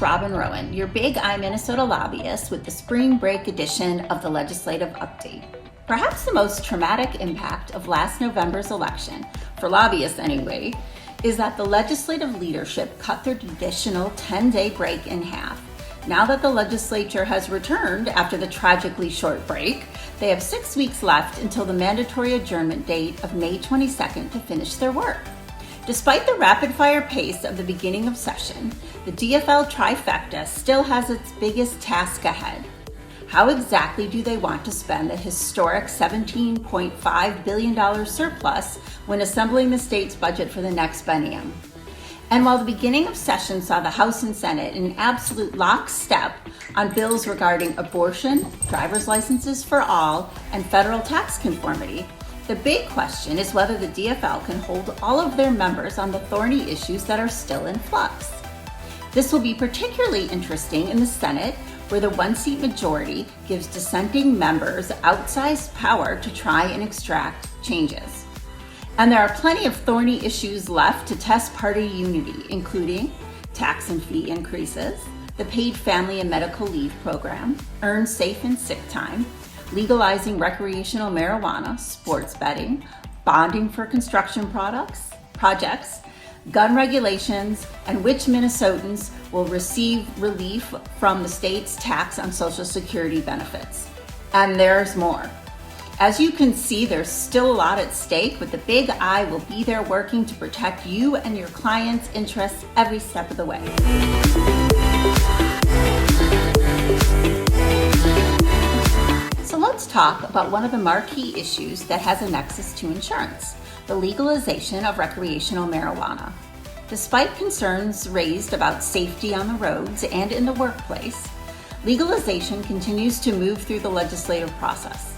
is Robyn Rowen, your Big I Minnesota lobbyist with the spring break edition of the Legislative Update. Perhaps the most traumatic impact of last November's election, for lobbyists anyway, is that the legislative leadership cut their traditional 10-day break in half. Now that the legislature has returned after the tragically short break, they have 6 weeks left until the mandatory adjournment date of May 22nd to finish their work. Despite the rapid-fire pace of the beginning of session, the DFL trifecta still has its biggest task ahead. How exactly do they want to spend the historic $17.5 billion surplus when assembling the state's budget for the next biennium? And while the beginning of session saw the House and Senate in absolute lockstep on bills regarding abortion, driver's licenses for all, and federal tax conformity, the big question is whether the DFL can hold all of their members on the thorny issues that are still in flux. This will be particularly interesting in the Senate, where the one-seat majority gives dissenting members outsized power to try and extract changes. And there are plenty of thorny issues left to test party unity, including tax and fee increases, the paid family and medical leave program, earned safe and sick time, legalizing recreational marijuana, sports betting, bonding for construction projects, gun regulations, and which Minnesotans will receive relief from the state's tax on Social Security benefits. And there's more. As you can see, there's still a lot at stake, but the Big I will be there working to protect you and your clients' interests every step of the way. So let's talk about one of the marquee issues that has a nexus to insurance, the legalization of recreational marijuana. Despite concerns raised about safety on the roads and in the workplace, legalization continues to move through the legislative process.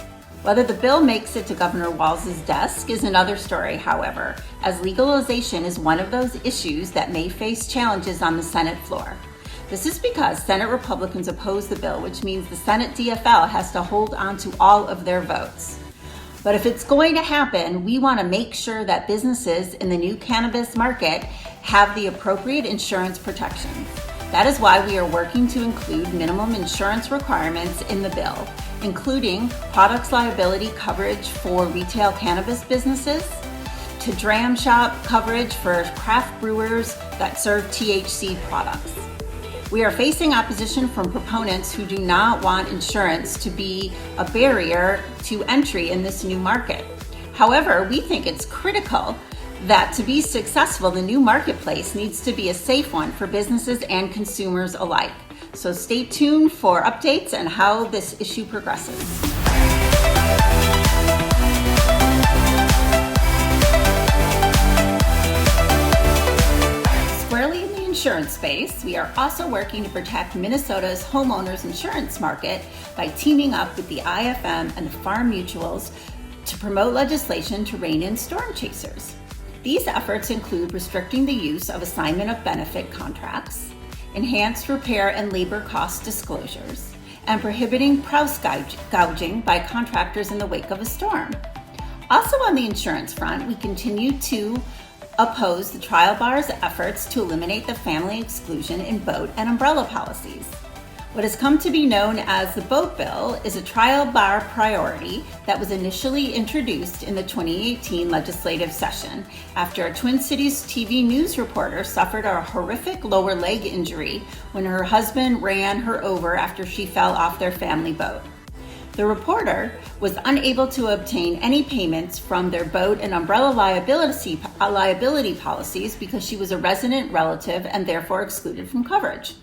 Whether the bill makes it to Governor Walz's desk is another story, however, as legalization is one of those issues that may face challenges on the Senate floor. This is because Senate Republicans oppose the bill, which means the Senate DFL has to hold on to all of their votes. But if it's going to happen, we want to make sure that businesses in the new cannabis market have the appropriate insurance protections. That is why we are working to include minimum insurance requirements in the bill, including products liability coverage for retail cannabis businesses, to dram shop coverage for craft brewers that serve THC products. We are facing opposition from proponents who do not want insurance to be a barrier to entry in this new market. However, we think it's critical that to be successful, the new marketplace needs to be a safe one for businesses and consumers alike. So stay tuned for updates on how this issue progresses. Squarely in the insurance space, we are also working to protect Minnesota's homeowners insurance market by teaming up with the IFM and the Farm Mutuals to promote legislation to rein in storm chasers. These efforts include restricting the use of assignment of benefit contracts, enhanced repair and labor cost disclosures, and prohibiting price gouging by contractors in the wake of a storm. Also on the insurance front, we continue to oppose the trial bar's efforts to eliminate the family exclusion in boat and umbrella policies. What has come to be known as the boat bill is a trial bar priority that was initially introduced in the 2018 legislative session after a Twin Cities TV news reporter suffered a horrific lower leg injury when her husband ran her over after she fell off their family boat. The reporter was unable to obtain any payments from their boat and umbrella liability policies because she was a resident relative and therefore excluded from coverage.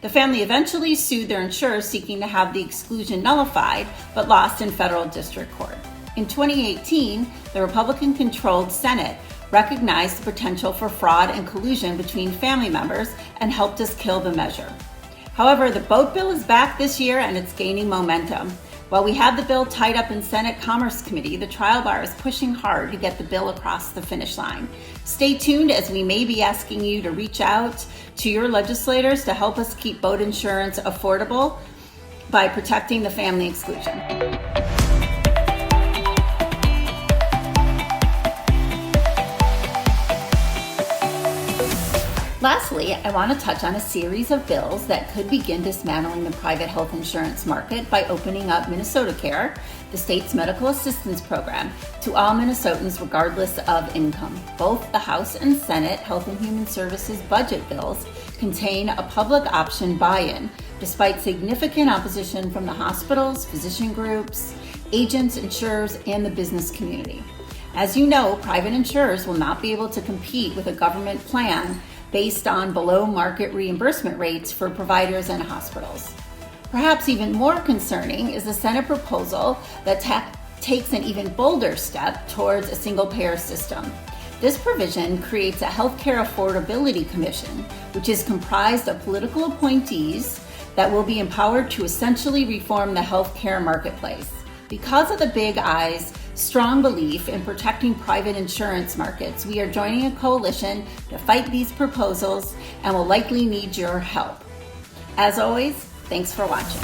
The family eventually sued their insurer seeking to have the exclusion nullified, but lost in federal district court. In 2018, the Republican-controlled Senate recognized the potential for fraud and collusion between family members and helped us kill the measure. However, the boat bill is back this year and it's gaining momentum. While we have the bill tied up in Senate Commerce Committee, the trial bar is pushing hard to get the bill across the finish line. Stay tuned as we may be asking you to reach out to your legislators to help us keep boat insurance affordable by protecting the family exclusion. Lastly, I want to touch on a series of bills that could begin dismantling the private health insurance market by opening up Minnesota Care, the state's medical assistance program, to all Minnesotans regardless of income. Both the House and Senate Health and Human Services budget bills contain a public option buy-in, despite significant opposition from the hospitals, physician groups, agents, insurers, and the business community. As you know, private insurers will not be able to compete with a government plan based on below market reimbursement rates for providers and hospitals. Perhaps even more concerning is the Senate proposal that takes an even bolder step towards a single payer system. This provision creates a healthcare affordability commission, which is comprised of political appointees that will be empowered to essentially reform the healthcare marketplace. Because of the Big I's strong belief in protecting private insurance markets, we are joining a coalition to fight these proposals and will likely need your help. As always, thanks for watching.